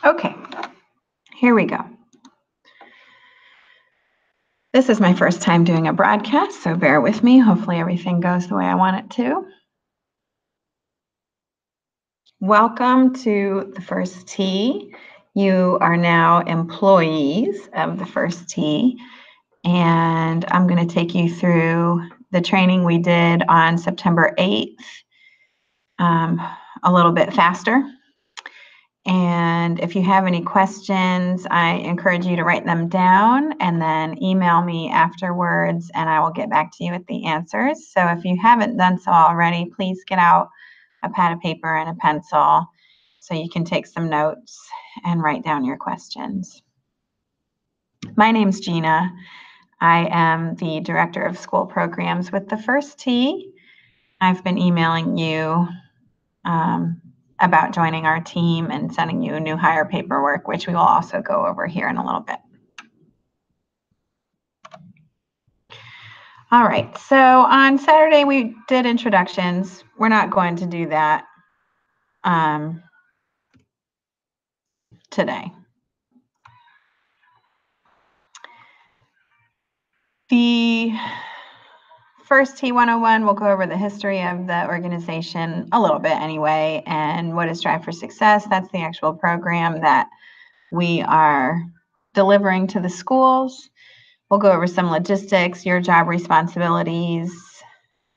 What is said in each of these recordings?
Okay, here we go. This is my first time doing a broadcast, so bear with me. Hopefully everything goes the way I want it to. Welcome to the First Tee. You are now employees of the First Tee, and I'm going to take you through the training we did on September 8th a little bit faster. And if you have any questions, I encourage you to write them down and then email me afterwards, and I will get back to you with the answers. So if you haven't done so already, please get out a pad of paper and a pencil so you can take some notes and write down your questions. My name's Gina. I am the Director of School Programs with the First Tee. I've been emailing you about joining our team and sending you new hire paperwork, which we will also go over here in a little bit. All right, so on Saturday we did introductions. We're not going to do that today. The First Tee 101, we'll go over the history of the organization a little bit anyway, and what is Drive4Success. That's the actual program that we are delivering to the schools. We'll go over some logistics, your job responsibilities,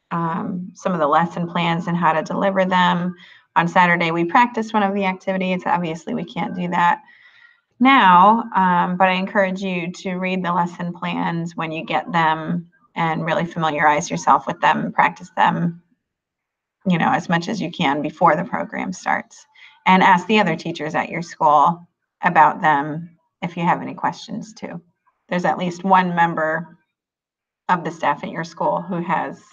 some of the lesson plans and how to deliver them. On Saturday, we practiced one of the activities. Obviously, we can't do that now, but I encourage you to read the lesson plans when you get them and really familiarize yourself with them and practice them, you know, as much as you can before the program starts. And ask the other teachers at your school about them if you have any questions too. There's at least one member of the staff at your school who has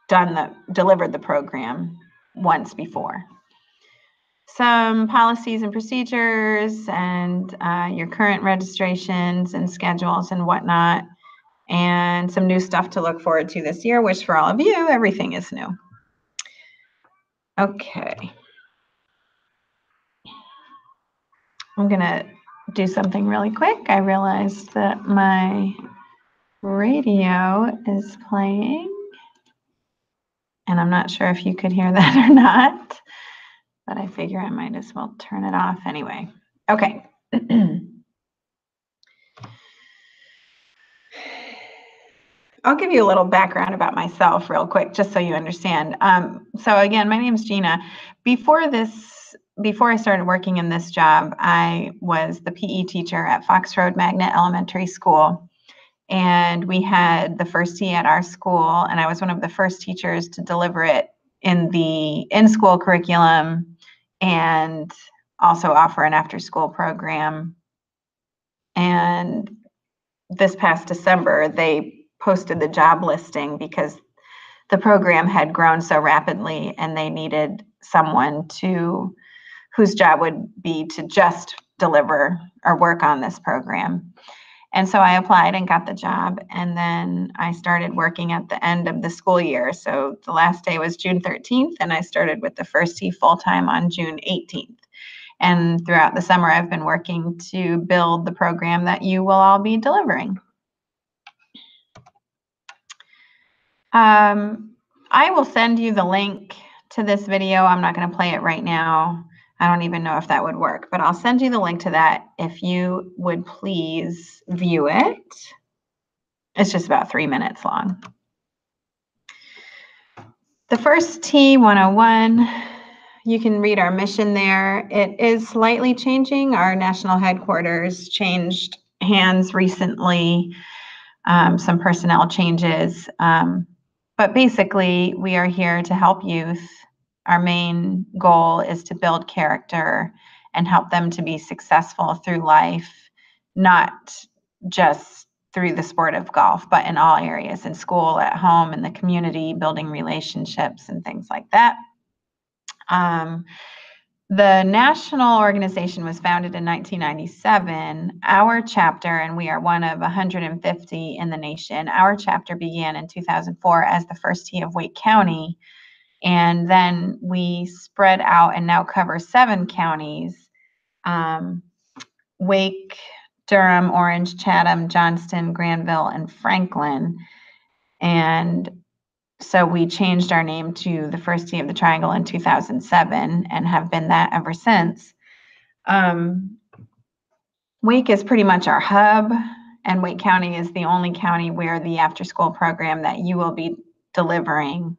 delivered the program once before. Some policies and procedures and your current registrations and schedules and whatnot, and some new stuff to look forward to this year, which for all of you, everything is new. Okay. I'm gonna do something really quick. I realized that my radio is playing, and I'm not sure if you could hear that or not, but I figure I might as well turn it off anyway. Okay. I'll give you a little background about myself real quick, just so you understand. So again, my name is Gina. Before I started working in this job, I was the PE teacher at Fox Road Magnet Elementary School. And we had the First Tee at our school, and I was one of the first teachers to deliver it in the in-school curriculum and also offer an after-school program. And this past December, they posted the job listing because the program had grown so rapidly and they needed someone whose job would be to just deliver or work on this program. And so I applied and got the job, and then I started working at the end of the school year. So the last day was June 13th, and I started with the First Tee full-time on June 18th. And throughout the summer, I've been working to build the program that you will all be delivering. I will send you the link to this video. I'm not going to play it right now. I don't even know if that would work, but I'll send you the link to that if you would please view it. It's just about 3 minutes long. The First Tee 101, you can read our mission there. It is slightly changing. Our national headquarters changed hands recently, some personnel changes. But basically, we are here to help youth. Our main goal is to build character and help them to be successful through life, not just through the sport of golf, but in all areas, in school, at home, in the community, building relationships and things like that. The national organization was founded in 1997. Our chapter, and we are one of 150 in the nation, our chapter began in 2004 as the First Tee of Wake County. And then we spread out and now cover 7 counties, Wake, Durham, Orange, Chatham, Johnston, Granville, and Franklin. And so we changed our name to the First Tee of the Triangle in 2007 and have been that ever since. Wake is pretty much our hub, and Wake County is the only county where the after-school program that you will be delivering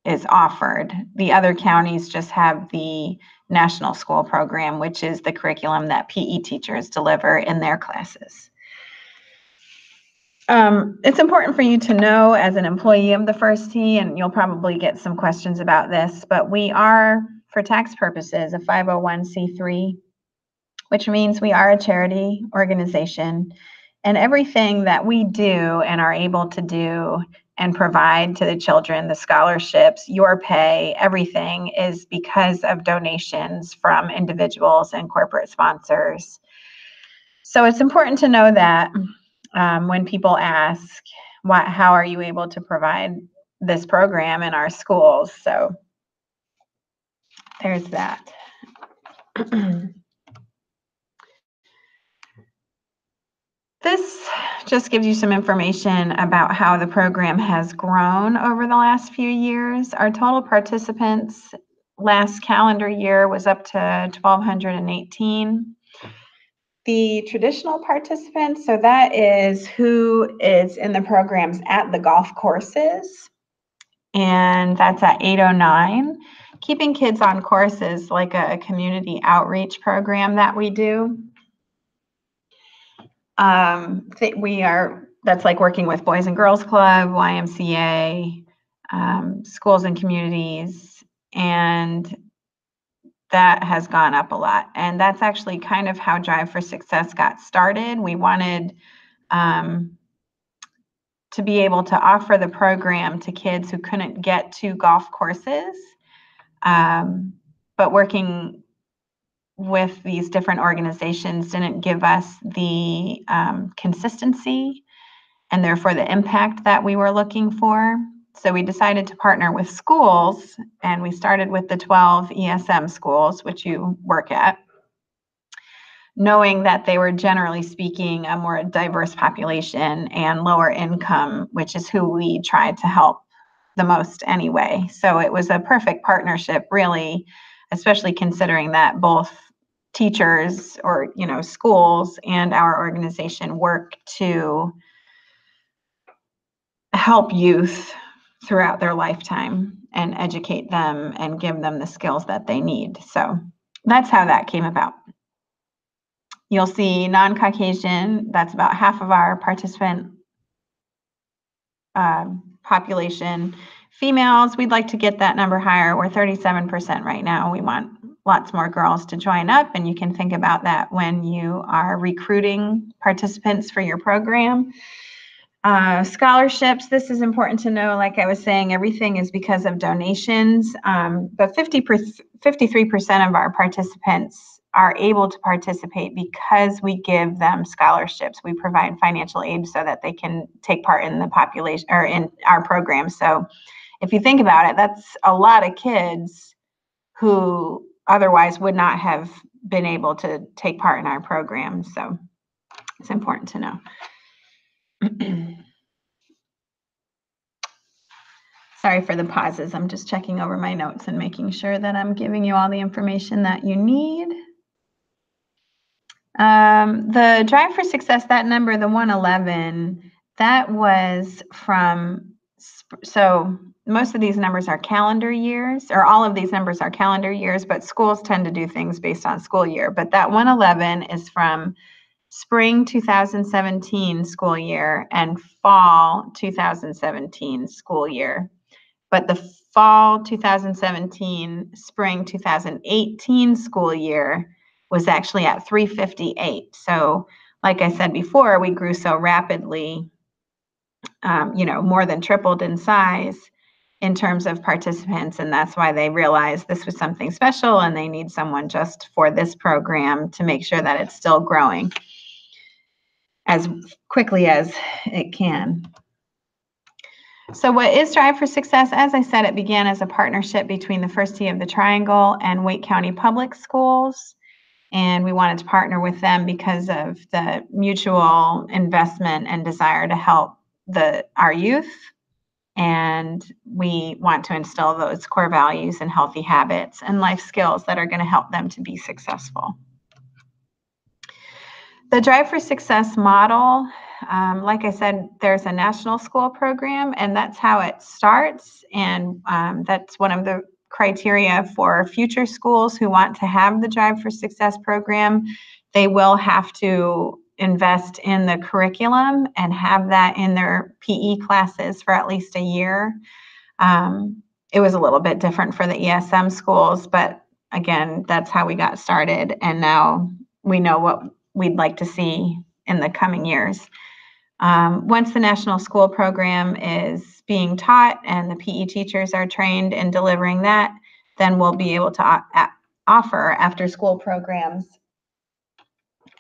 is offered. The other counties just have the national school program, which is the curriculum that PE teachers deliver in their classes. It's important for you to know as an employee of the First Tee, and you'll probably get some questions about this, but we are, for tax purposes, a 501c3, which means we are a charity organization, and everything that we do and are able to do and provide to the children, the scholarships, your pay, everything is because of donations from individuals and corporate sponsors. So it's important to know that when people ask, how are you able to provide this program in our schools? So there's that. This just gives you some information about how the program has grown over the last few years. Our total participants last calendar year was up to 1,218. The traditional participants, so that is who is in the programs at the golf courses, and that's at 809. Keeping Kids on Course is like a community outreach program that we do. That's like working with Boys and Girls Club, YMCA, schools and communities, and that has gone up a lot. And that's actually kind of how Drive4Success got started. We wanted to be able to offer the program to kids who couldn't get to golf courses, but working with these different organizations didn't give us the consistency and therefore the impact that we were looking for. So we decided to partner with schools, and we started with the 12 ESM schools, which you work at, knowing that they were generally speaking a more diverse population and lower income, which is who we tried to help the most anyway. So it was a perfect partnership, really, especially considering that both teachers or schools and our organization work to help youth throughout their lifetime and educate them and give them the skills that they need. So that's how that came about. You'll see non-Caucasian, that's about half of our participant population. Females, we'd like to get that number higher. We're 37% right now. We want lots more girls to join up, and you can think about that when you are recruiting participants for your program. Scholarships, this is important to know. Like I was saying, everything is because of donations, but 53% of our participants are able to participate because we give them scholarships. We provide financial aid so that they can take part in the population or in our program. So if you think about it, that's a lot of kids who otherwise would not have been able to take part in our program. So it's important to know. Sorry for the pauses. I'm just checking over my notes and making sure that I'm giving you all the information that you need. The Drive4Success, that number, the 111, that was from, so most of these numbers are calendar years, or all of these numbers are calendar years, but schools tend to do things based on school year. But that 111 is from spring 2017 school year and fall 2017 school year. But the fall 2017, spring 2018 school year was actually at 358. So like I said before, we grew so rapidly, more than tripled in size in terms of participants. And that's why they realized this was something special and they need someone just for this program to make sure that it's still growing as quickly as it can. So what is Drive for Success? As I said, it began as a partnership between the First Tee of the Triangle and Wake County Public Schools. And we wanted to partner with them because of the mutual investment and desire to help our youth. And we want to instill those core values and healthy habits and life skills that are going to help them to be successful. The Drive for Success model, like I said, there's a national school program, and that's how it starts. And that's one of the criteria for future schools who want to have the Drive for Success program. They will have to invest in the curriculum and have that in their PE classes for at least a year. It was a little bit different for the ESM schools, but again, that's how we got started. And now we know what we'd like to see in the coming years. Once the national school program is being taught and the PE teachers are trained in delivering that, then we'll be able to offer after school programs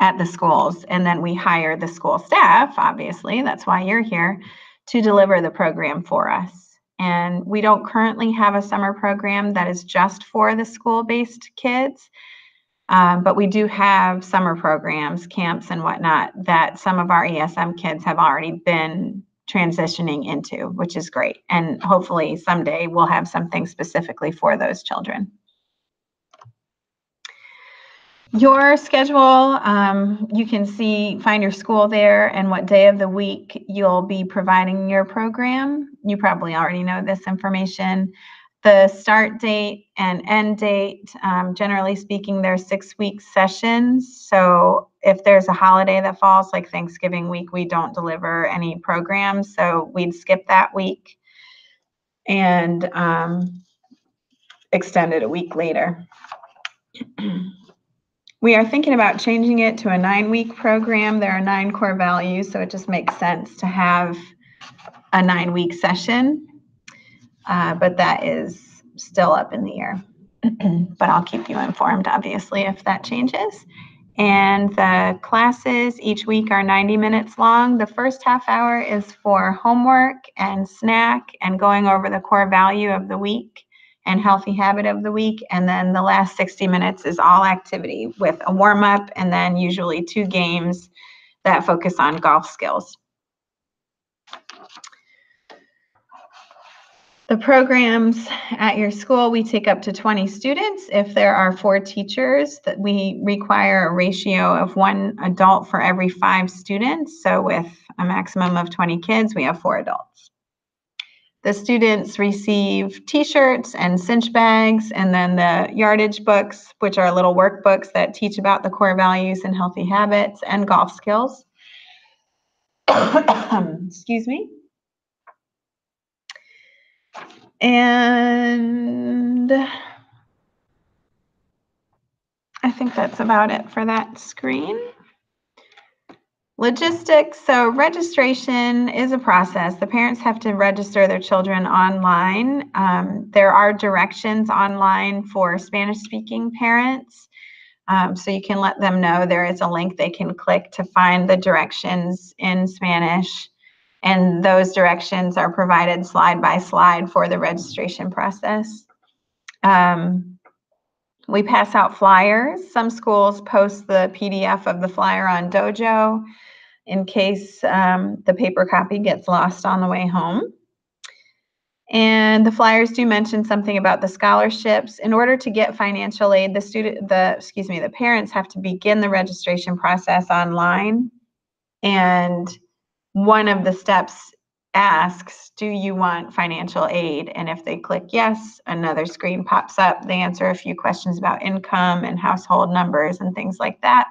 at the schools. And then we hire the school staff, obviously, that's why you're here, to deliver the program for us. And we don't currently have a summer program that is just for the school-based kids. But we do have summer programs, camps and whatnot that some of our ESM kids have already been transitioning into, which is great. And hopefully someday we'll have something specifically for those children. Your schedule, you can find your school there and what day of the week you'll be providing your program. You probably already know this information. The start date and end date, generally speaking, they're 6-week sessions. So if there's a holiday that falls, like Thanksgiving week, we don't deliver any programs. So we'd skip that week and extend it a week later. We are thinking about changing it to a 9-week program. There are 9 core values, so it just makes sense to have a 9-week session. But that is still up in the air. But I'll keep you informed, obviously, if that changes. And the classes each week are 90 minutes long. The first half hour is for homework and snack and going over the core value of the week and healthy habit of the week. And then the last 60 minutes is all activity with a warm-up and then usually 2 games that focus on golf skills. The programs at your school, we take up to 20 students. If there are 4 teachers, that we require a ratio of 1 adult for every 5 students. So with a maximum of 20 kids, we have 4 adults. The students receive t-shirts and cinch bags, and then the yardage books, which are little workbooks that teach about the core values and healthy habits and golf skills. Excuse me. And I think that's about it for that screen. Logistics. So registration is a process. The parents have to register their children online. There are directions online for Spanish-speaking parents. So you can let them know there is a link they can click to find the directions in Spanish. And those directions are provided slide by slide for the registration process. We pass out flyers. Some schools post the PDF of the flyer on Dojo in case the paper copy gets lost on the way home. And the flyers do mention something about the scholarships. In order to get financial aid, the parents have to begin the registration process online. And one of the steps asks, do you want financial aid? And if they click yes, another screen pops up. They answer a few questions about income and household numbers and things like that.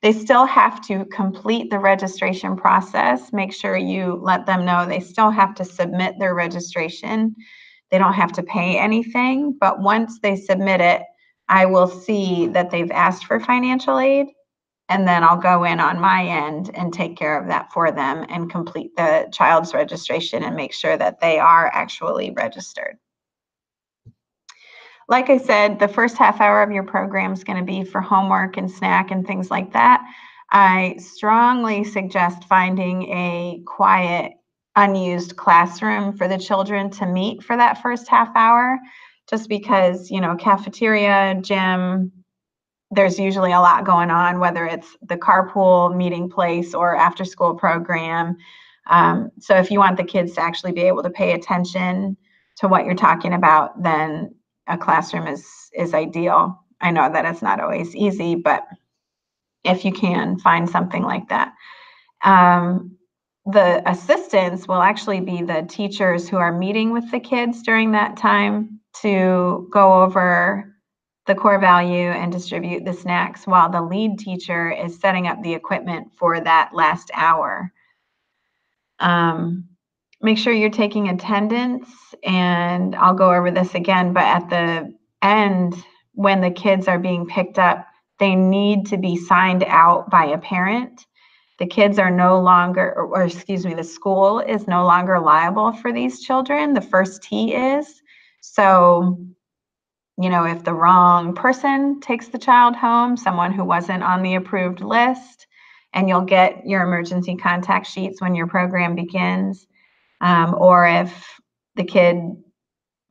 They still have to complete the registration process. Make sure you let them know they still have to submit their registration. They don't have to pay anything, but once they submit it, I will see that they've asked for financial aid, and then I'll go in on my end and take care of that for them and complete the child's registration and make sure that they are actually registered. Like I said, the first half hour of your program is going to be for homework and snack and things like that. I strongly suggest finding a quiet unused classroom for the children to meet for that first half hour, just because, cafeteria, gym, there's usually a lot going on, whether it's the carpool meeting place or after school program. So if you want the kids to actually be able to pay attention to what you're talking about, then a classroom is ideal. I know that it's not always easy, but if you can find something like that. The assistants will actually be the teachers who are meeting with the kids during that time to go over the core value and distribute the snacks, while the lead teacher is setting up the equipment for that last hour. Make sure you're taking attendance, and I'll go over this again, but at the end, when the kids are being picked up, they need to be signed out by a parent. The kids are no longer, or excuse me, the school is no longer liable for these children. The first T is. So, if the wrong person takes the child home, someone who wasn't on the approved list, and you'll get your emergency contact sheets when your program begins, or if the kid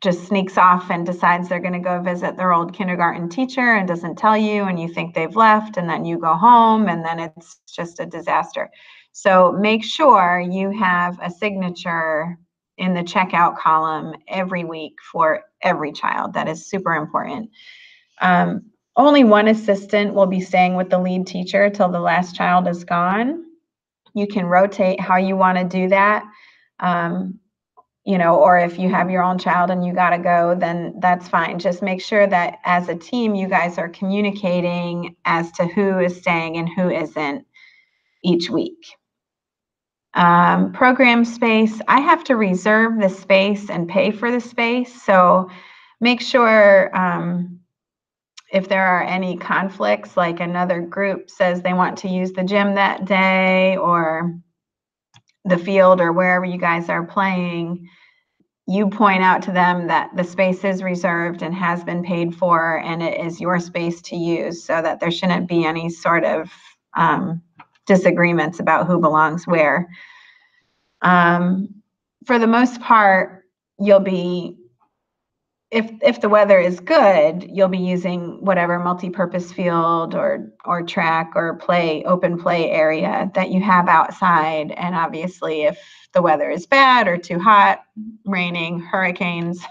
just sneaks off and decides they're going to go visit their old kindergarten teacher and doesn't tell you, and you think they've left, and then you go home, and then it's just a disaster. So make sure you have a signature in the checkout column every week for every child. That is super important. Only one assistant will be staying with the lead teacher till the last child is gone. You can rotate how you want to do that. Or if you have your own child and you got to go, then that's fine. Just make sure that as a team, you guys are communicating as to who is staying and who isn't each week. Program space, I have to reserve the space and pay for the space. So make sure if there are any conflicts, like another group says they want to use the gym that day or the field or wherever you guys are playing, you point out to them that the space is reserved and has been paid for, and it is your space to use, so that there shouldn't be any sort of disagreements about who belongs where. For the most part, you'll be, if the weather is good, you'll be using whatever multi-purpose field or track or open play area that you have outside. And obviously, if the weather is bad or too hot, raining, hurricanes,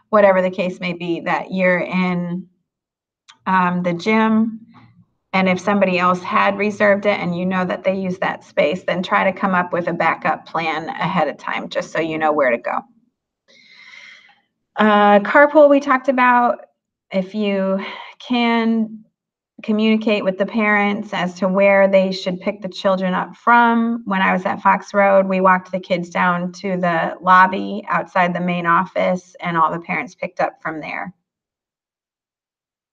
whatever the case may be, that you're in the gym. And if somebody else had reserved it and you know that they use that space, then try to come up with a backup plan ahead of time, just so you know where to go. Carpool we talked about. If you can communicate with the parents as to where they should pick the children up from. When I was at Fox Road, we walked the kids down to the lobby outside the main office, and all the parents picked up from there.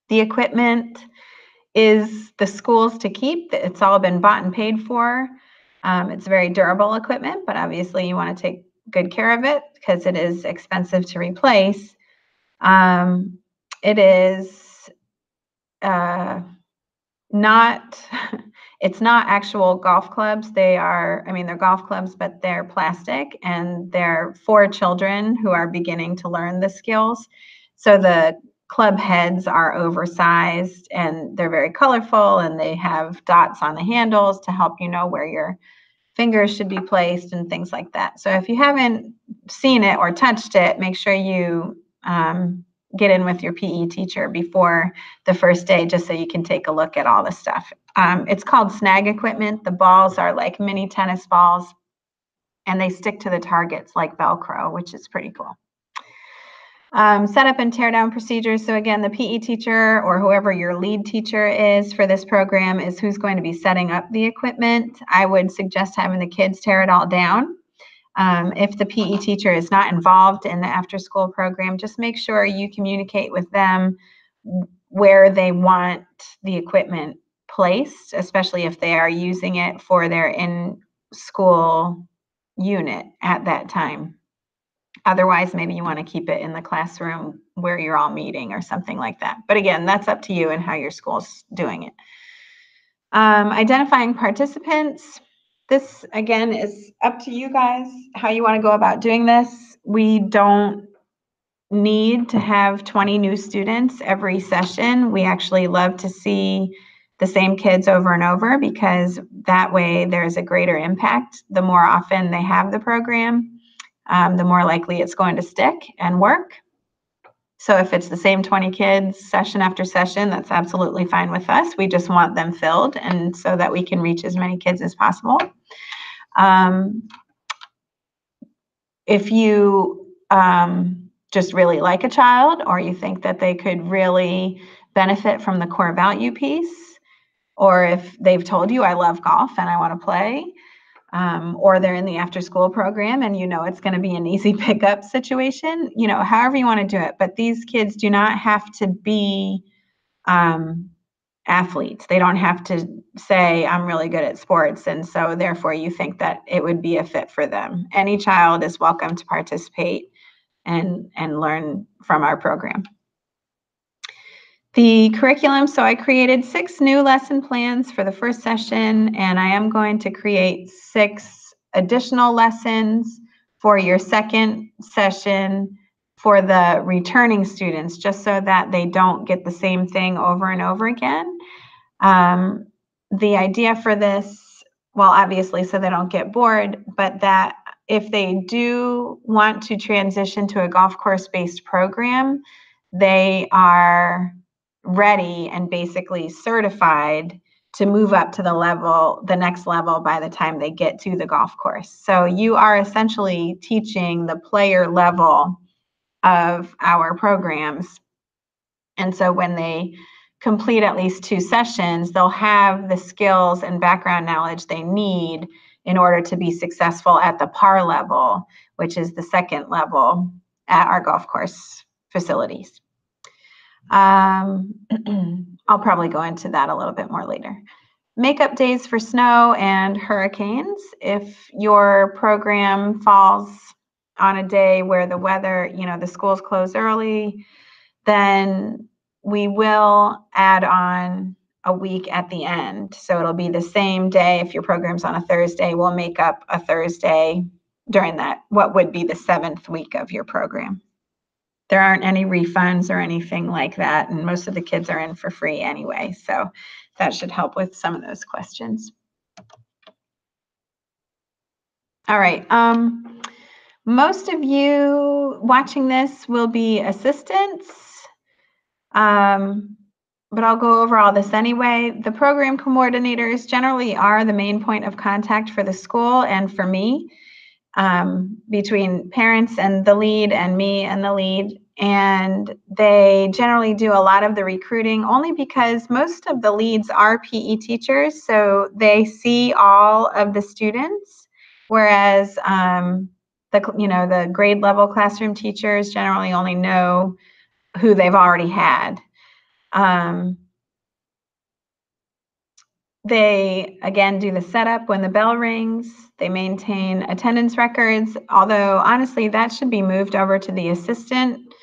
The equipment is the school's to keep. It's all been bought and paid for. It's very durable equipment, but obviously you want to take good care of it because it is expensive to replace. It is not, it's not actual golf clubs. They're golf clubs, but they're plastic, and they're for children who are beginning to learn the skills. So the club heads are oversized, and they're very colorful, and they have dots on the handles to help you know where your fingers should be placed and things like that. So if you haven't seen it or touched it, make sure you get in with your PE teacher before the first day, just so you can take a look at all the stuff. It's called snag equipment. The balls are like mini tennis balls, and they stick to the targets like Velcro, which is pretty cool. Setup and tear down procedures. So again, the PE teacher or whoever your lead teacher is for this program is who's going to be setting up the equipment. I would suggest having the kids tear it all down. If the PE teacher is not involved in the after school program, just make sure you communicate with them where they want the equipment placed, especially if they are using it for their in-school unit at that time. Otherwise, maybe you want to keep it in the classroom where you're all meeting or something like that. But again, that's up to you and how your school's doing it. Identifying participants. This, again, is up to you guys, how you want to go about doing this. We don't need to have 20 new students every session. We actually love to see the same kids over and over because that way there's a greater impact. The more often they have the program, the more likely it's going to stick and work. So if it's the same 20 kids session after session, that's absolutely fine with us. We just want them filled and so that we can reach as many kids as possible. If you just really like a child or you think that they could really benefit from the core value piece, or if they've told you, I love golf and I want to play, or they're in the after school program and you know it's going to be an easy pickup situation, however you want to do it. But these kids do not have to be athletes. They don't have to say, I'm really good at sports, and so therefore you think that it would be a fit for them. Any child is welcome to participate and learn from our program. The curriculum, so I created 6 new lesson plans for the first session, and I am going to create 6 additional lessons for your second session for the returning students, just so that they don't get the same thing over and over again. The idea for this, well, obviously, so they don't get bored, but that if they do want to transition to a golf course-based program, they are ready and basically certified to move up to the next level by the time they get to the golf course. So you are essentially teaching the player level of our programs. And so when they complete at least 2 sessions, they'll have the skills and background knowledge they need in order to be successful at the par level, which is the second level at our golf course facilities. I'll probably go into that a little bit more later. Makeup days for snow and hurricanes. If your program falls on a day where the weather, the schools close early, then we will add on a week at the end. So it'll be the same day. If your program's on a Thursday, we'll make up a Thursday during that, what would be the 7th week of your program. There aren't any refunds or anything like that, and most of the kids are in for free anyway. So that should help with some of those questions. All right. Most of you watching this will be assistants. But I'll go over all this anyway. The program coordinators generally are the main point of contact for the school and for me, between parents and the lead and me and the lead. And they generally do a lot of the recruiting only because most of the leads are PE teachers, so they see all of the students, whereas the grade level classroom teachers generally only know who they've already had. They, again, do the setup when the bell rings. They maintain attendance records, although honestly, that should be moved over to the assistant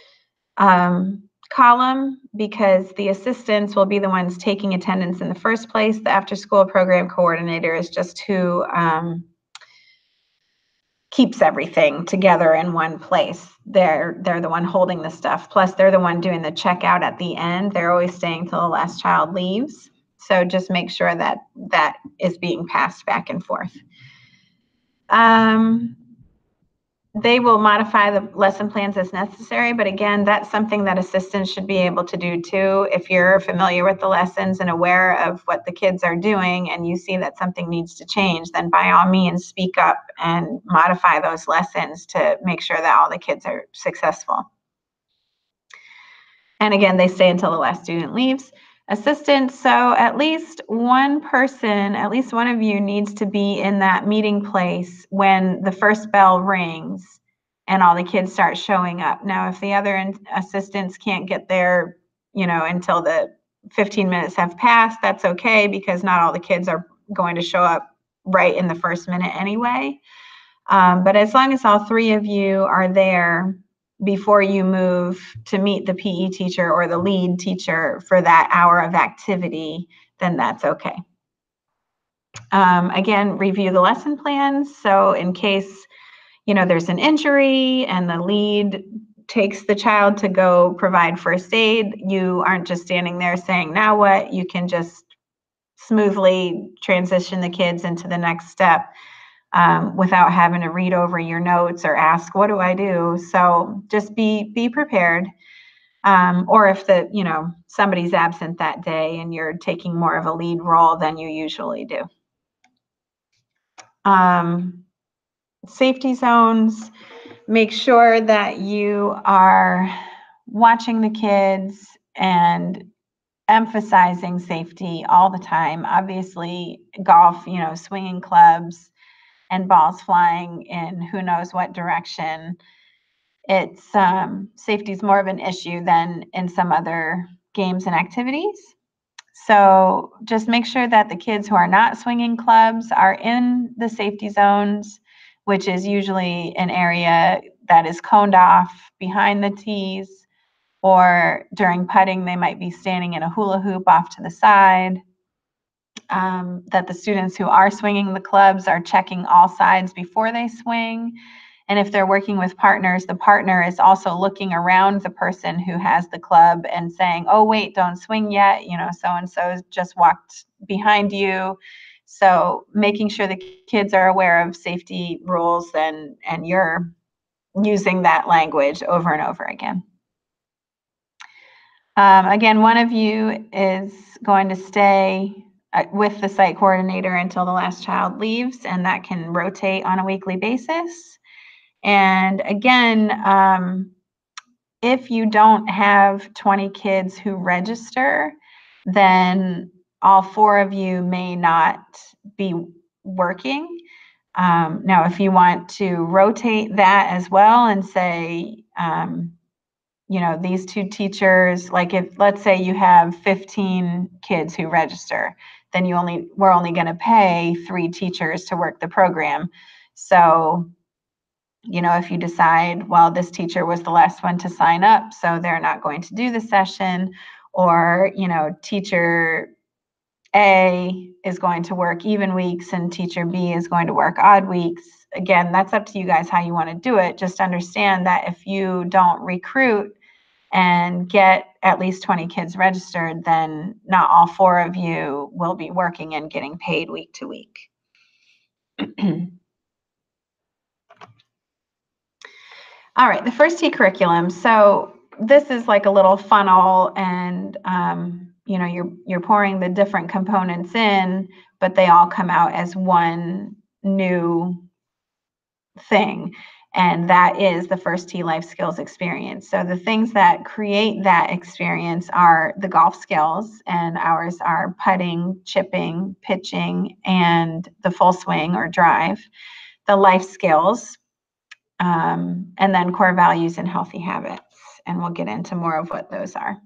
column because the assistants will be the ones taking attendance in the first place. The after-school program coordinator is just who keeps everything together in one place. They're the one holding the stuff. Plus, they're the one doing the checkout at the end. They're always staying till the last child leaves. So just make sure that that is being passed back and forth. They will modify the lesson plans as necessary, but again, that's something that assistants should be able to do too. If you're familiar with the lessons and aware of what the kids are doing and you see that something needs to change, then by all means speak up and modify those lessons to make sure that all the kids are successful. And again, they stay until the last student leaves. Assistants, so at least one person, at least one of you needs to be in that meeting place when the first bell rings and all the kids start showing up. Now, if the other assistants can't get there, until the 15 minutes have passed, that's okay because not all the kids are going to show up right in the first minute anyway. But as long as all 3 of you are there before you move to meet the PE teacher or the lead teacher for that hour of activity, then that's okay. Again, review the lesson plans. So in case, there's an injury and the lead takes the child to go provide first aid, you aren't just standing there saying, now what? You can just smoothly transition the kids into the next step without having to read over your notes or ask, what do I do? So just be prepared. Or if somebody's absent that day and you're taking more of a lead role than you usually do. Safety zones, make sure that you are watching the kids and emphasizing safety all the time. Obviously, golf, swinging clubs and balls flying in who knows what direction. It's safety is more of an issue than in some other games and activities. So just make sure that the kids who are not swinging clubs are in the safety zones, which is usually an area that is coned off behind the tees, or during putting, they might be standing in a hula hoop off to the side. That the students who are swinging the clubs are checking all sides before they swing. And if they're working with partners, the partner is also looking around the person who has the club and saying, oh, wait, don't swing yet. So-and-so just walked behind you. So making sure the kids are aware of safety rules and you're using that language over and over again. Again, one of you is going to stay with the site coordinator until the last child leaves, and that can rotate on a weekly basis. And again, if you don't have 20 kids who register, then all 4 of you may not be working. Now, if you want to rotate that as well and say, these 2 teachers, like if, let's say you have 15 kids who register, then we're only going to pay 3 teachers to work the program. So, if you decide, well, this teacher was the last one to sign up, so they're not going to do the session, or, teacher A is going to work even weeks and teacher B is going to work odd weeks. Again, that's up to you guys how you want to do it. Just understand that if you don't recruit and get at least 20 kids registered, then not all 4 of you will be working and getting paid week to week. All right, the first T curriculum. So this is like a little funnel, and you're pouring the different components in, but they all come out as one new thing. And that is the first T life skills experience. So the things that create that experience are the golf skills, and ours are putting, chipping, pitching, and the full swing or drive. The life skills, and then core values and healthy habits. And we'll get into more of what those are.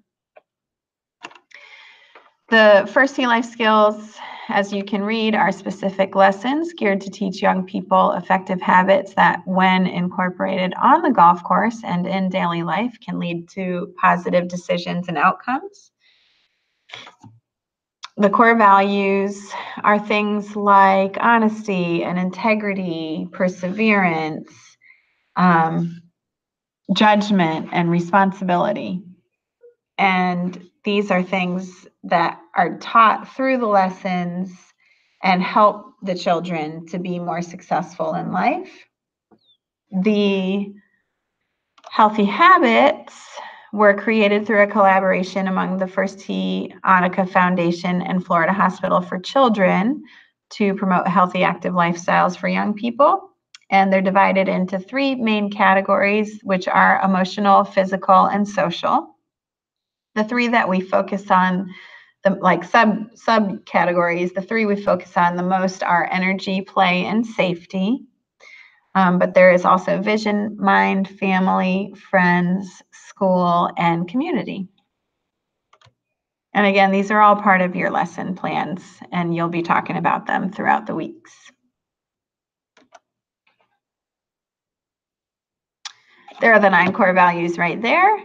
The first T life skills, as you can read, are specific lessons geared to teach young people effective habits that, when incorporated on the golf course and in daily life, can lead to positive decisions and outcomes. The core values are things like honesty and integrity, perseverance, judgment, and responsibility. And these are things that are taught through the lessons and help the children to be more successful in life. The healthy habits were created through a collaboration among the First Tee Annika Foundation and Florida Hospital for Children to promote healthy, active lifestyles for young people. And they're divided into 3 main categories, which are emotional, physical, and social. The 3 that we focus on, subcategories, the 3 we focus on the most are energy, play, and safety. But there is also vision, mind, family, friends, school, and community. And again, these are all part of your lesson plans, and you'll be talking about them throughout the weeks. There are the 9 core values right there.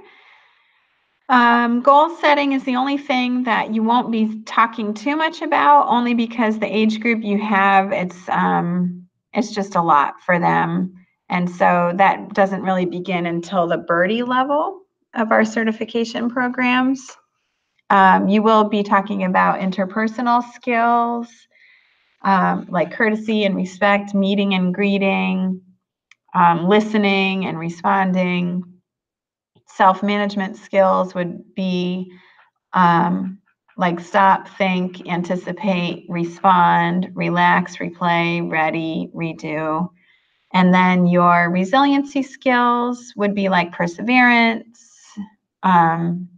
Goal setting is the only thing that you won't be talking too much about, only because the age group you have, it's just a lot for them. And so that doesn't really begin until the birdie level of our certification programs. You will be talking about interpersonal skills, like courtesy and respect, meeting and greeting, listening and responding. Self-management skills would be like stop, think, anticipate, respond, relax, replay, ready, redo. And then your resiliency skills would be like perseverance, um,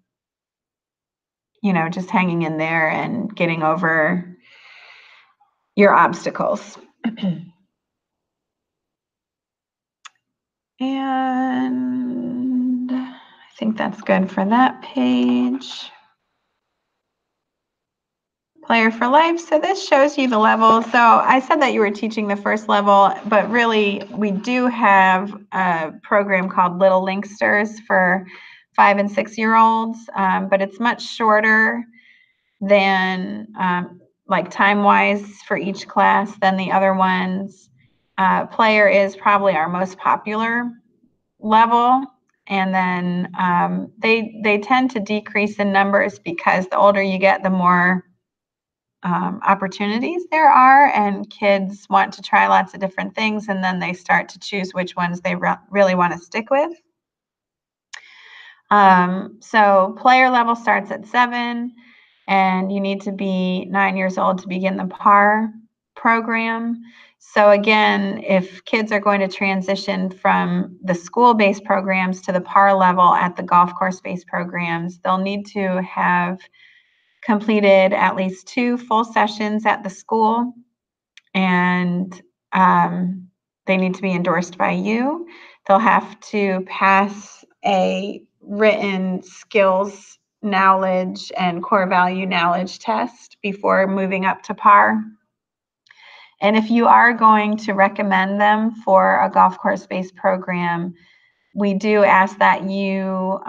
just hanging in there and getting over your obstacles. And I think that's good for that page. Player for Life. So this shows you the levels. So I said that you were teaching the first level, but really we do have a program called Little Linksters for 5 and 6-year-olds, but it's much shorter than like time-wise for each class than the other ones. Player is probably our most popular level. And then they tend to decrease in numbers because the older you get, the more opportunities there are, and kids want to try lots of different things, and then they start to choose which ones they really want to stick with. So player level starts at 7, and you need to be 9 years old to begin the PAR program. So again, if kids are going to transition from the school-based programs to the PAR level at the golf course-based programs, they'll need to have completed at least 2 full sessions at the school, and they need to be endorsed by you. They'll have to pass a written skills knowledge and core value knowledge test before moving up to PAR. And if you are going to recommend them for a golf course-based program, we do ask that you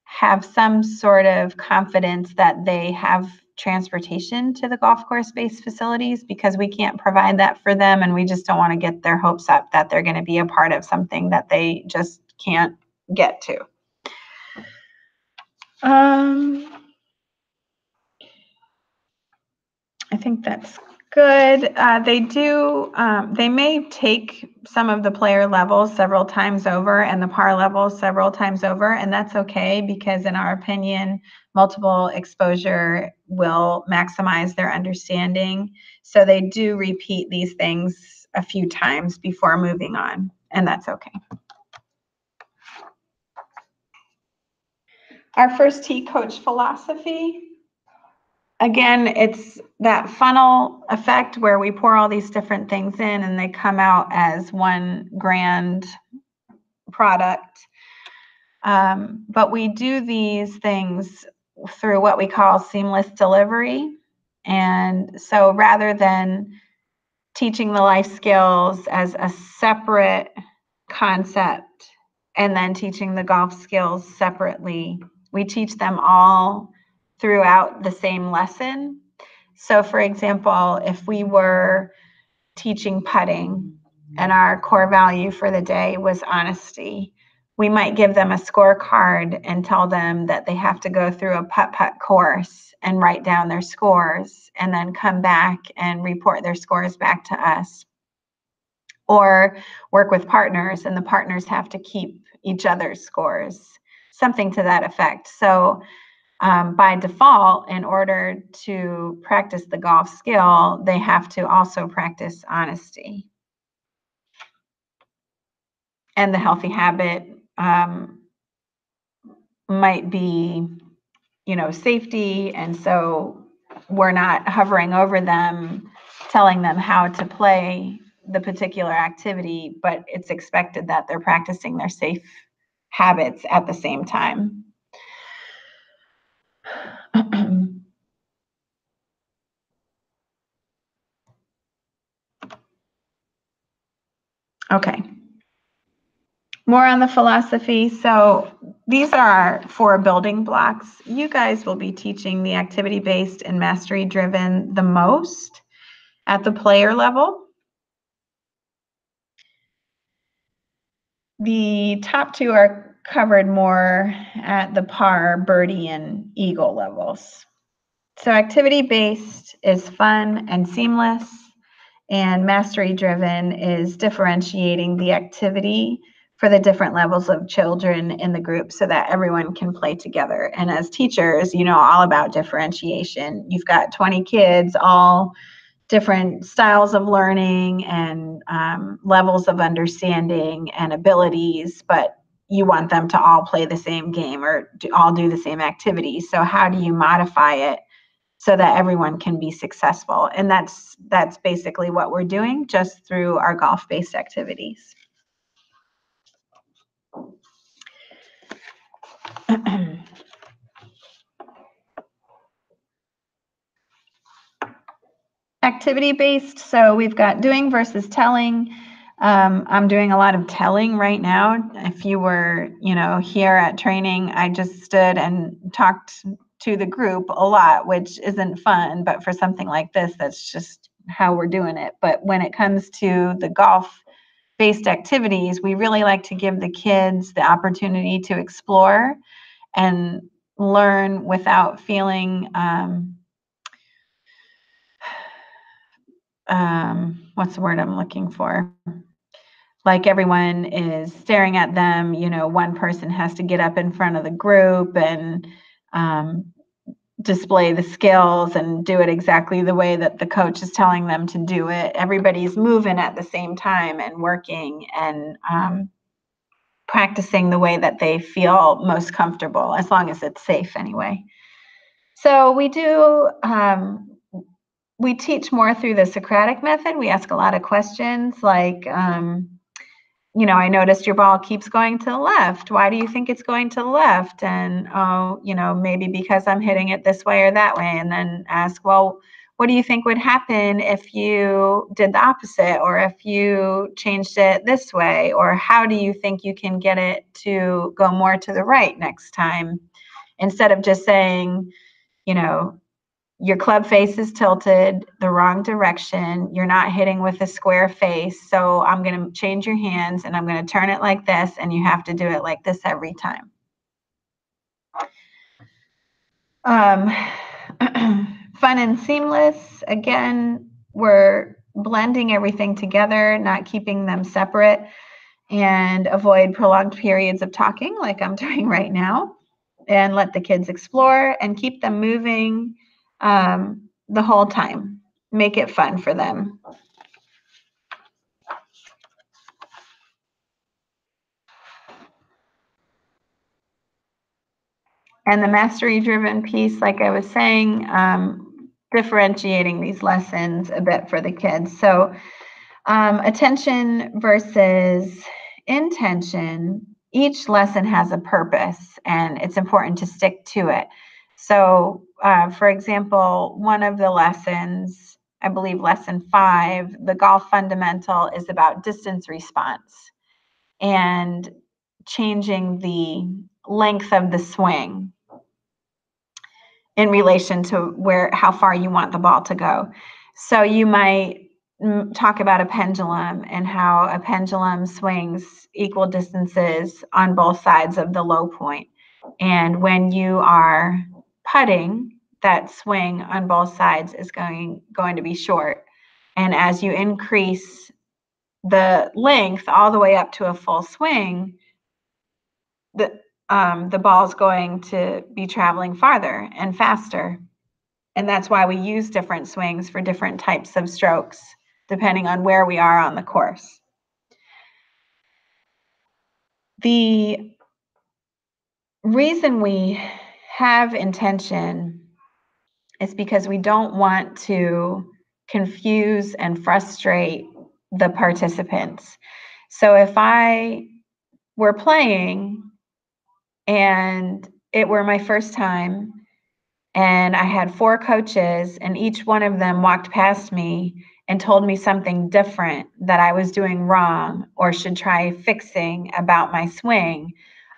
have some sort of confidence that they have transportation to the golf course-based facilities, because we can't provide that for them, and we just don't want to get their hopes up that they're going to be a part of something that they just can't get to. I think that's good. They may take some of the player levels several times over and the PAR levels several times over, and that's okay, because in our opinion, multiple exposure will maximize their understanding. So they do repeat these things a few times before moving on, and that's okay. Our first T coach philosophy. Again, it's that funnel effect where we pour all these different things in and they come out as one grand product. But we do these things through what we call seamless delivery. And so rather than teaching the life skills as a separate concept and then teaching the golf skills separately, we teach them all throughout the same lesson. So for example, if we were teaching putting and our core value for the day was honesty, we might give them a scorecard and tell them that they have to go through a putt-putt course and write down their scores and then come back and report their scores back to us. Or work with partners and the partners have to keep each other's scores, something to that effect. So by default, in order to practice the golf skill, they have to also practice honesty. And the healthy habit might be, safety. And so we're not hovering over them, telling them how to play the particular activity, but it's expected that they're practicing their safe habits at the same time. Okay. More on the philosophy. So these are our 4 building blocks. You guys will be teaching the activity-based and mastery-driven the most at the player level. The top 2 are covered more at the par, birdie, and eagle levels. So activity-based is fun and seamless, and mastery-driven is differentiating the activity for the different levels of children in the group so that everyone can play together. And as teachers, you know all about differentiation. You've got 20 kids, all different styles of learning and levels of understanding and abilities, but you want them to all play the same game or all do the same activity. So how do you modify it so that everyone can be successful? And that's basically what we're doing just through our golf-based activities. Activity-based, so we've got doing versus telling. I'm doing a lot of telling right now. If you were, here at training, I just stood and talked to the group a lot, which isn't fun, but for something like this, that's just how we're doing it. But when it comes to the golf-based activities, we really like to give the kids the opportunity to explore and learn without feeling what's the word I'm looking for? Like everyone is staring at them, one person has to get up in front of the group and display the skills and do it exactly the way that the coach is telling them to do it. Everybody's moving at the same time and working and practicing the way that they feel most comfortable, as long as it's safe anyway. So we teach more through the Socratic method. We ask a lot of questions like, I noticed your ball keeps going to the left. Why do you think it's going to the left? And, maybe because I'm hitting it this way or that way. And then ask, well, what do you think would happen if you did the opposite, or if you changed it this way? Or how do you think you can get it to go more to the right next time? Instead of just saying, your club face is tilted the wrong direction. You're not hitting with a square face. So I'm going to change your hands and I'm going to turn it like this. And you have to do it like this every time. Fun and seamless. Again, we're blending everything together, not keeping them separate, and avoid prolonged periods of talking like I'm doing right now, and let the kids explore and keep them moving the whole time. Make it fun for them. And the mastery-driven piece, like I was saying, differentiating these lessons a bit for the kids. So attention versus intention, each lesson has a purpose and it's important to stick to it. So for example, one of the lessons, I believe lesson 5, the golf fundamental, is about distance response and changing the length of the swing in relation to how far you want the ball to go. So you might talk about a pendulum and how a pendulum swings equal distances on both sides of the low point. And when you are putting, that swing on both sides is going to be short. And as you increase the length all the way up to a full swing, the ball is going to be traveling farther and faster. And that's why we use different swings for different types of strokes, depending on where we are on the course. The reason we have intention is because we don't want to confuse and frustrate the participants. So if I were playing and it were my first time and I had 4 coaches and each one of them walked past me and told me something different that I was doing wrong or should try fixing about my swing,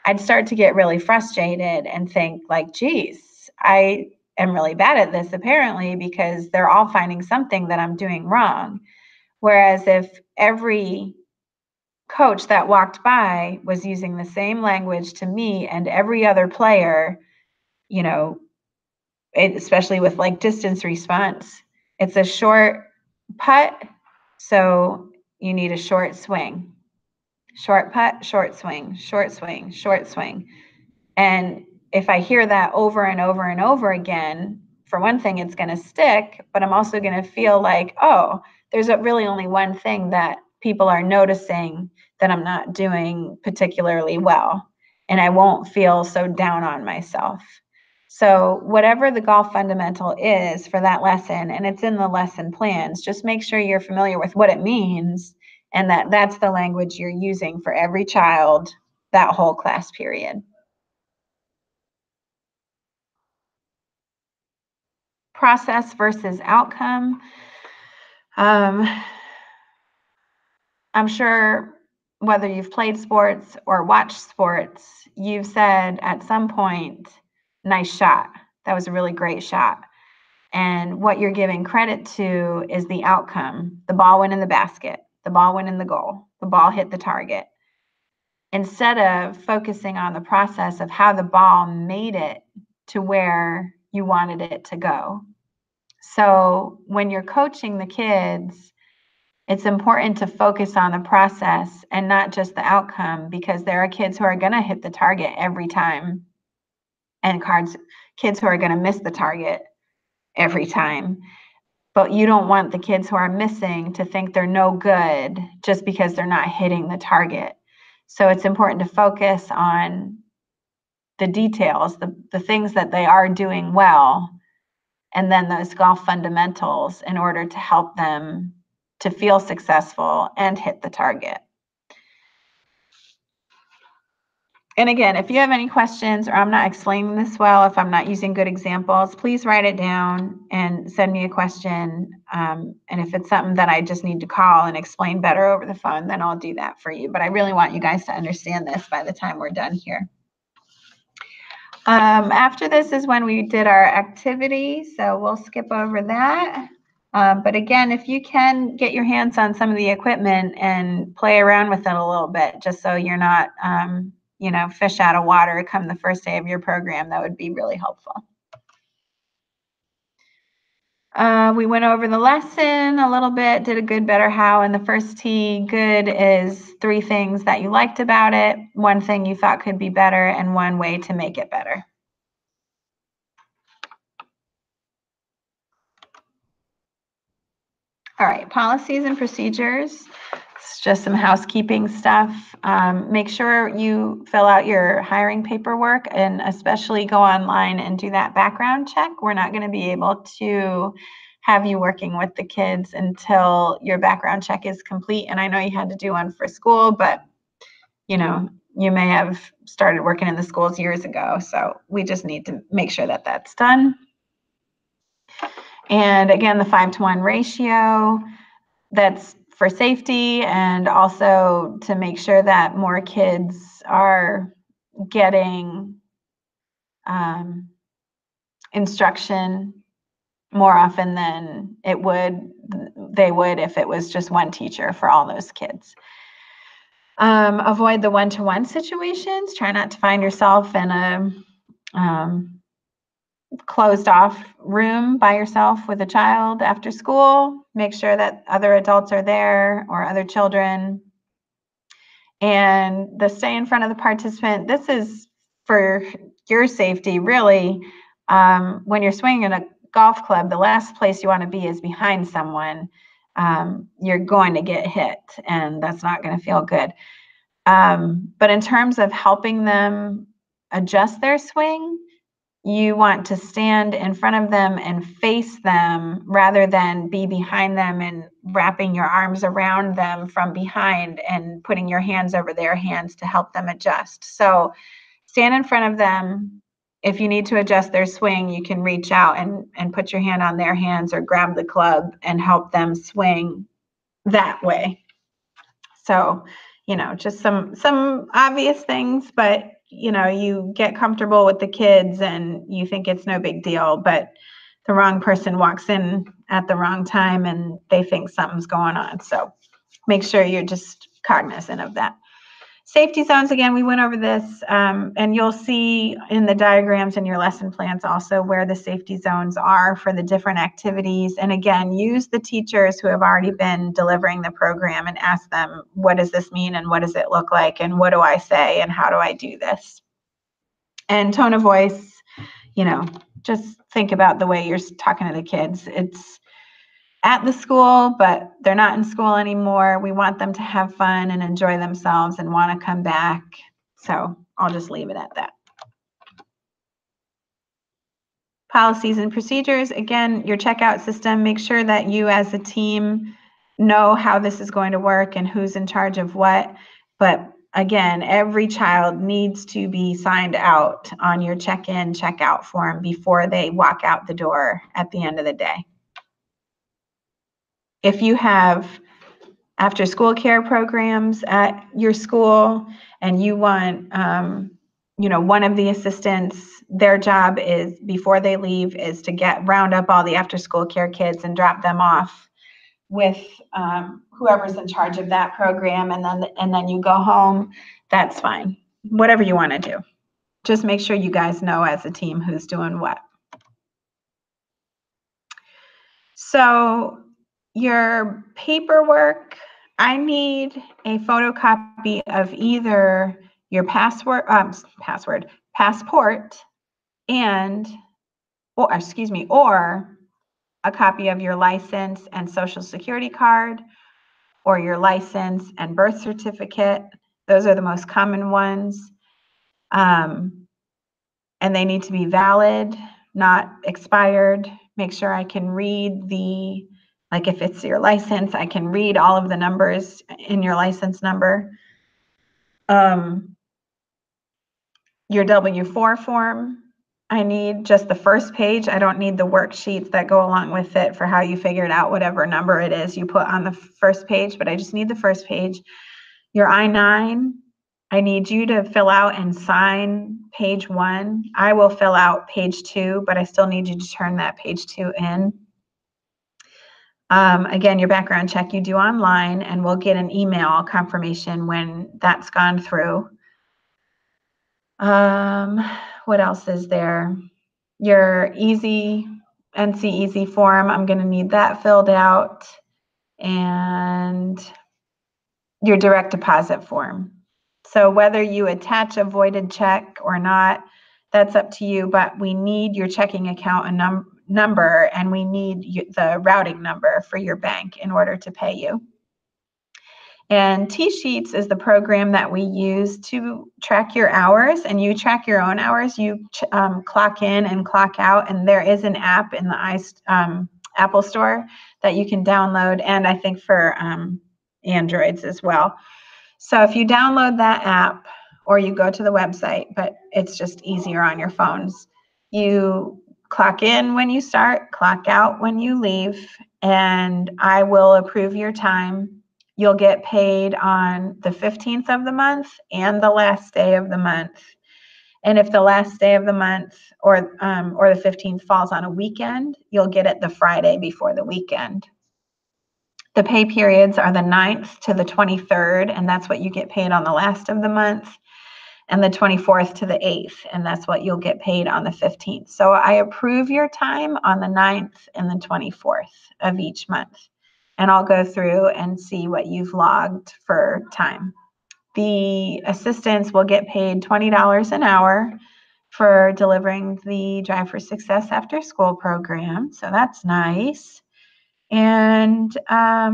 I'd start to get really frustrated and think like, geez, I am really bad at this apparently, because they're all finding something that I'm doing wrong. Whereas if every coach that walked by was using the same language to me and every other player, you know, especially with like distance response, it's a short putt, so you need a short swing. Short putt, short swing, short swing, short swing. And if I hear that over and over and over again, for one thing, it's going to stick, but I'm also going to feel like, oh, there's really only one thing that people are noticing that I'm not doing particularly well. And I won't feel so down on myself. So whatever the golf fundamental is for that lesson, and it's in the lesson plans, just make sure you're familiar with what it means and that that's the language you're using for every child that whole class period. Process versus outcome. I'm sure whether you've played sports or watched sports, you've said at some point, nice shot. That was a really great shot. And what you're giving credit to is the outcome. The ball went in the basket. The ball went in the goal. The ball hit the target. Instead of focusing on the process of how the ball made it to where you wanted it to go. So when you're coaching the kids, it's important to focus on the process and not just the outcome, because there are kids who are going to hit the target every time and kids who are going to miss the target every time. But you don't want the kids who are missing to think they're no good just because they're not hitting the target. So it's important to focus on the details, the things that they are doing well, and then those golf fundamentals in order to help them to feel successful and hit the target. And again, if you have any questions or I'm not explaining this well, if I'm not using good examples, please write it down and send me a question. And if it's something that I just need to call and explain better over the phone, then I'll do that for you. But I really want you guys to understand this by the time we're done here. After this is when we did our activity, so we'll skip over that. But again, if you can get your hands on some of the equipment and play around with it a little bit, just so you're not, fish out of water come the first day of your program, that would be really helpful. We went over the lesson a little bit, did a good, better, how in the first tee. Good is 3 things that you liked about it, 1 thing you thought could be better, and 1 way to make it better. All right, policies and procedures. It's just some housekeeping stuff. Make sure you fill out your hiring paperwork and especially go online and do that background check. We're not going to be able to have you working with the kids until your background check is complete. And I know you had to do one for school, but you may have started working in the schools years ago. So we just need to make sure that that's done. And again, the 5-to-1 ratio, that's for safety and also to make sure that more kids are getting instruction more often than they would if it was just one teacher for all those kids. Avoid the one-to-one situations. Try not to find yourself in a closed off room by yourself with a child after school. Make sure that other adults are there or other children. And the stay in front of the participant, this is for your safety, really. When you're swinging a golf club, the last place you want to be is behind someone. You're going to get hit, and that's not going to feel good. But in terms of helping them adjust their swing, you want to stand in front of them and face them rather than be behind them and wrapping your arms around them from behind and putting your hands over their hands to help them adjust. So stand in front of them if you need to adjust their swing, you can reach out and put your hand on their hands or grab the club and help them swing that way. So, just some obvious things, but you get comfortable with the kids and you think it's no big deal, but the wrong person walks in at the wrong time and they think something's going on. So make sure you're just cognizant of that. Safety zones, again, we went over this, and you'll see in the diagrams in your lesson plans also where the safety zones are for the different activities. And again, use the teachers who have already been delivering the program and ask them, what does this mean and what does it look like and what do I say and how do I do this? And tone of voice, just think about the way you're talking to the kids. It's at the school, but they're not in school anymore. We want them to have fun and enjoy themselves and want to come back. So I'll just leave it at that. Policies and procedures. Again, your checkout system, make sure that you as a team know how this is going to work and who's in charge of what. But again, every child needs to be signed out on your check-in, checkout form before they walk out the door at the end of the day. If you have after school care programs at your school and you want, one of the assistants, their job is before they leave is to round up all the after school care kids and drop them off with whoever's in charge of that program. And then you go home, that's fine. Whatever you want to do. Just make sure you guys know as a team who's doing what. So your paperwork, I need a photocopy of either your passport and, or a copy of your license and social security card, or your license and birth certificate. Those are the most common ones. And they need to be valid, not expired. Make sure I can read like if it's your license, I can read all of the numbers in your license number. Your W-4 form, I need just the first page. I don't need the worksheets that go along with it for how you figured out whatever number it is you put on the first page, but I just need the first page. Your I-9, I need you to fill out and sign page 1. I will fill out page 2, but I still need you to turn that page 2 in. Again, your background check you do online, and we'll get an email confirmation when that's gone through. What else is there? Your NC Easy form, I'm going to need that filled out. And your direct deposit form. So whether you attach a voided check or not, that's up to you, but we need your checking account number and we need the routing number for your bank in order to pay you. And T-Sheets is the program that we use to track your hours, and you track your own hours. You clock in and clock out, and there is an app in the Apple Store that you can download, and I think for Androids as well. So if you download that app or you go to the website, but it's just easier on your phones, you clock in when you start, clock out when you leave, and I will approve your time. You'll get paid on the 15th of the month and the last day of the month. And if the last day of the month or the 15th falls on a weekend, you'll get it the Friday before the weekend. The pay periods are the 9th to the 23rd, and that's what you get paid on the last of the month, and the 24th to the 8th, and that's what you'll get paid on the 15th. So I approve your time on the 9th and the 24th of each month, and I'll go through and see what you've logged for time. The assistants will get paid $20 an hour for delivering the Drive4Success after school program, so that's nice. And I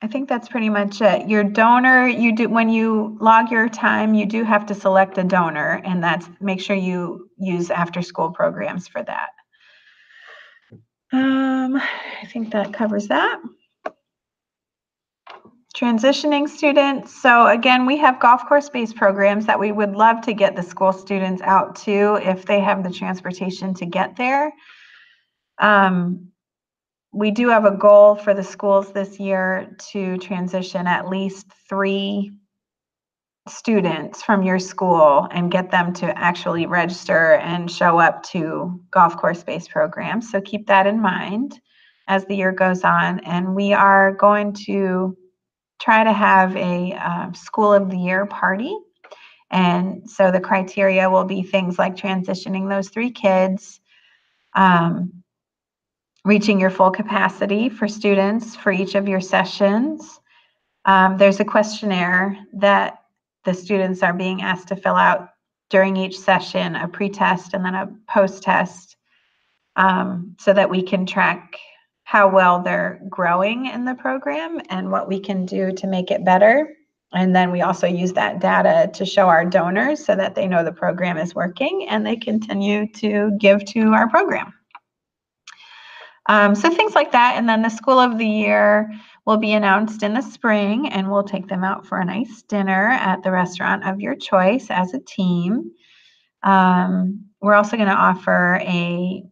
think that's pretty much it. Your donor, when you log your time, you do have to select a donor, and make sure you use after school programs for that. I think that covers that. Transitioning students. So again, we have golf course-based programs that we would love to get the school students out to if they have the transportation to get there. We do have a goal for the schools this year to transition at least 3 students from your school and get them to actually register and show up to golf course-based programs. So keep that in mind as the year goes on. And we are going to try to have a school of the year party. And so the criteria will be things like transitioning those 3 kids, reaching your full capacity for students for each of your sessions. There's a questionnaire that the students are being asked to fill out during each session, a pre-test and then a post-test, so that we can track how well they're growing in the program and what we can do to make it better. And then we also use that data to show our donors so that they know the program is working and they continue to give to our program. So things like that. And then the School of the Year will be announced in the spring, and we'll take them out for a nice dinner at the restaurant of your choice as a team. We're also going to offer a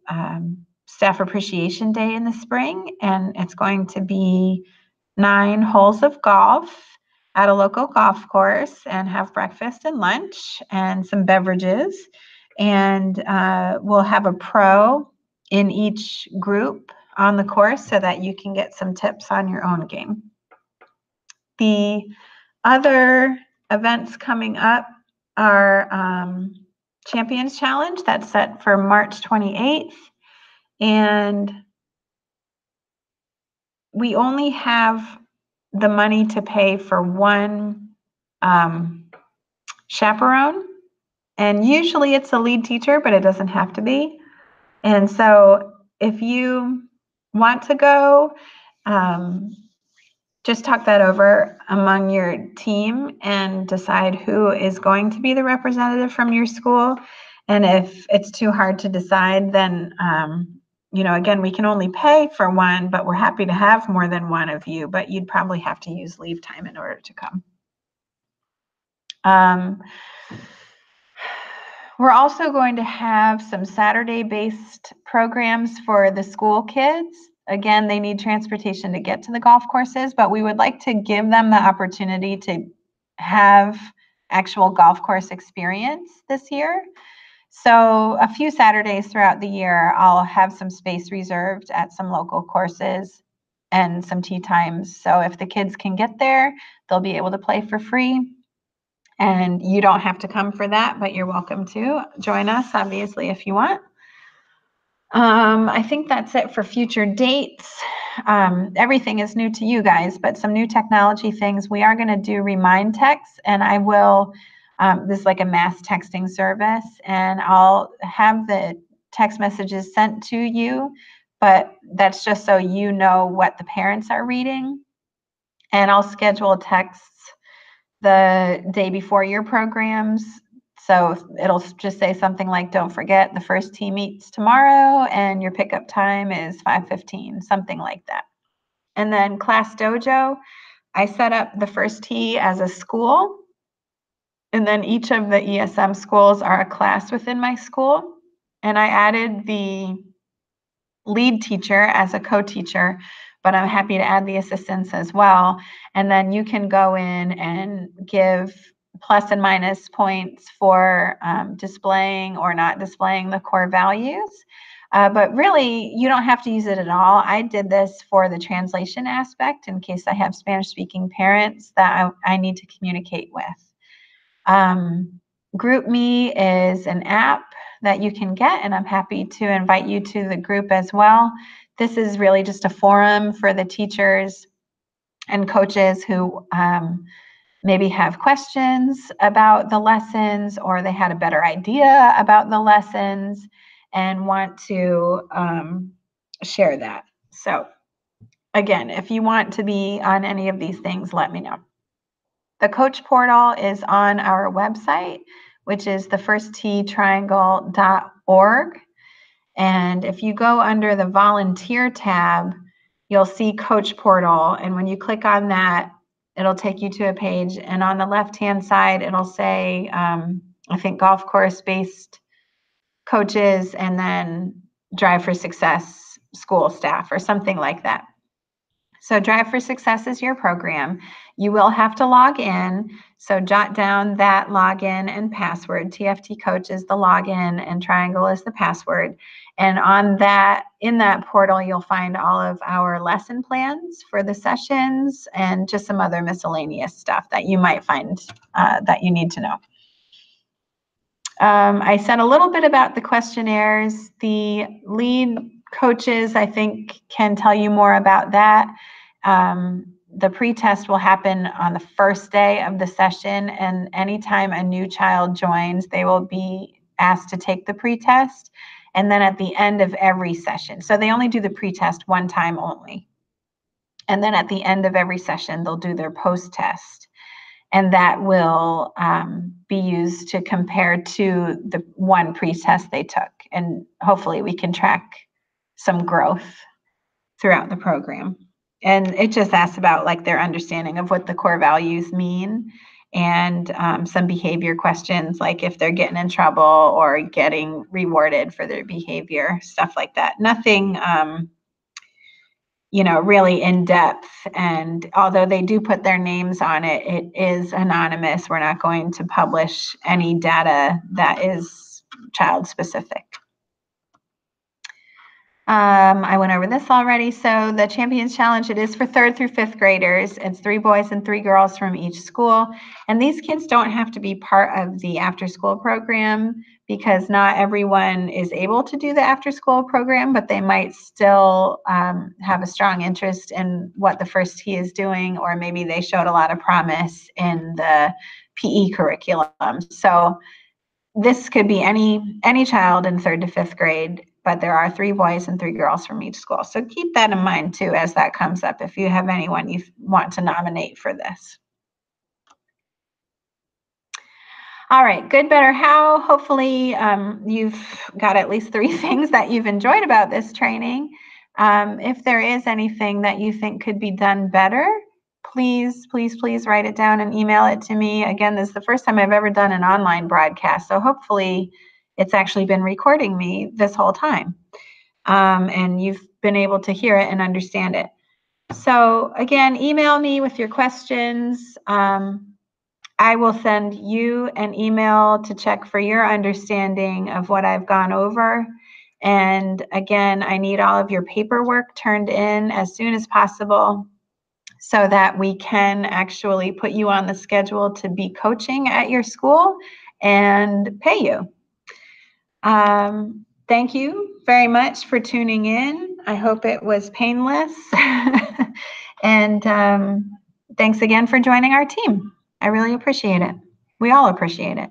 Staff Appreciation Day in the spring, and it's going to be 9 holes of golf at a local golf course and have breakfast and lunch and some beverages. And we'll have a pro in each group on the course so that you can get some tips on your own game. The other events coming up are Champions Challenge that's set for March 28th. And we only have the money to pay for 1 chaperone. And usually it's a lead teacher, but it doesn't have to be. And so if you want to go, just talk that over among your team and decide who is going to be the representative from your school. And if it's too hard to decide, then, again, we can only pay for 1, but we're happy to have more than 1 of you, but you'd probably have to use leave time in order to come. We're also going to have some Saturday-based programs for the school kids. Again, they need transportation to get to the golf courses, but we would like to give them the opportunity to have actual golf course experience this year. So a few Saturdays throughout the year, I'll have some space reserved at some local courses and some tee times. So if the kids can get there, they'll be able to play for free. And you don't have to come for that, but you're welcome to join us, obviously, if you want. I think that's it for future dates. Everything is new to you guys, but some new technology things. We are going to do remind texts, and I will, this is like a mass texting service, and I'll have the text messages sent to you, but that's just so you know what the parents are reading. And I'll schedule texts the day before your programs. So it'll just say something like, don't forget the first tee meets tomorrow and your pickup time is 5:15, something like that. And then Class Dojo, I set up the first tee as a school. And then each of the ESM schools are a class within my school. And I added the lead teacher as a co-teacher, but I'm happy to add the assistants as well. And then you can go in and give plus and minus points for displaying or not displaying the core values. But really, you don't have to use it at all. I did this for the translation aspect in case I have Spanish-speaking parents that I need to communicate with. GroupMe is an app that you can get, and I'm happy to invite you to the group as well. This is really just a forum for the teachers and coaches who maybe have questions about the lessons, or they had a better idea about the lessons and want to share that. So again, if you want to be on any of these things, let me know. The coach portal is on our website, which is thefirstteetriangle.org. And if you go under the volunteer tab, you'll see coach portal. And when you click on that, it'll take you to a page, and on the left-hand side, it'll say, I think golf course-based coaches, and then Drive4Success school staff or something like that. So Drive4Success is your program. You will have to log in. So jot down that login and password. TFT Coach is the login and Triangle is the password. And on that, in that portal, you'll find all of our lesson plans for the sessions and just some other miscellaneous stuff that you might find that you need to know. I said a little bit about the questionnaires. The lead coaches, I think, can tell you more about that. The pre-test will happen on the first day of the session, and anytime a new child joins, they will be asked to take the pre-test, and then at the end of every session. So they only do the pre-test one time only. And then at the end of every session, they'll do their post-test. And that will be used to compare to the one pre-test they took. And hopefully we can track some growth throughout the program. And it just asks about like their understanding of what the core values mean, and some behavior questions, like if they're getting in trouble or getting rewarded for their behavior, stuff like that. Nothing really in depth. And although they do put their names on it, it is anonymous. We're not going to publish any data that is child specific. I went over this already. So the Champions Challenge, it is for 3rd through 5th graders. It's 3 boys and 3 girls from each school. And these kids don't have to be part of the after school program, because not everyone is able to do the after school program, but they might still have a strong interest in what the First Tee is doing, or maybe they showed a lot of promise in the PE curriculum. So this could be any child in 3rd to 5th grade, but there are 3 boys and 3 girls from each school. So keep that in mind too as that comes up, if you have anyone you want to nominate for this. All right, good, better, how. Hopefully you've got at least 3 things that you've enjoyed about this training. If there is anything that you think could be done better, please write it down and email it to me. Again, this is the first time I've ever done an online broadcast, so hopefully it's actually been recording me this whole time, and you've been able to hear it and understand it. So again, email me with your questions. I will send you an email to check for your understanding of what I've gone over. And again, I need all of your paperwork turned in as soon as possible, so that we can actually put you on the schedule to be coaching at your school and pay you. Thank you very much for tuning in. I hope it was painless. And thanks again for joining our team. I really appreciate it. We all appreciate it.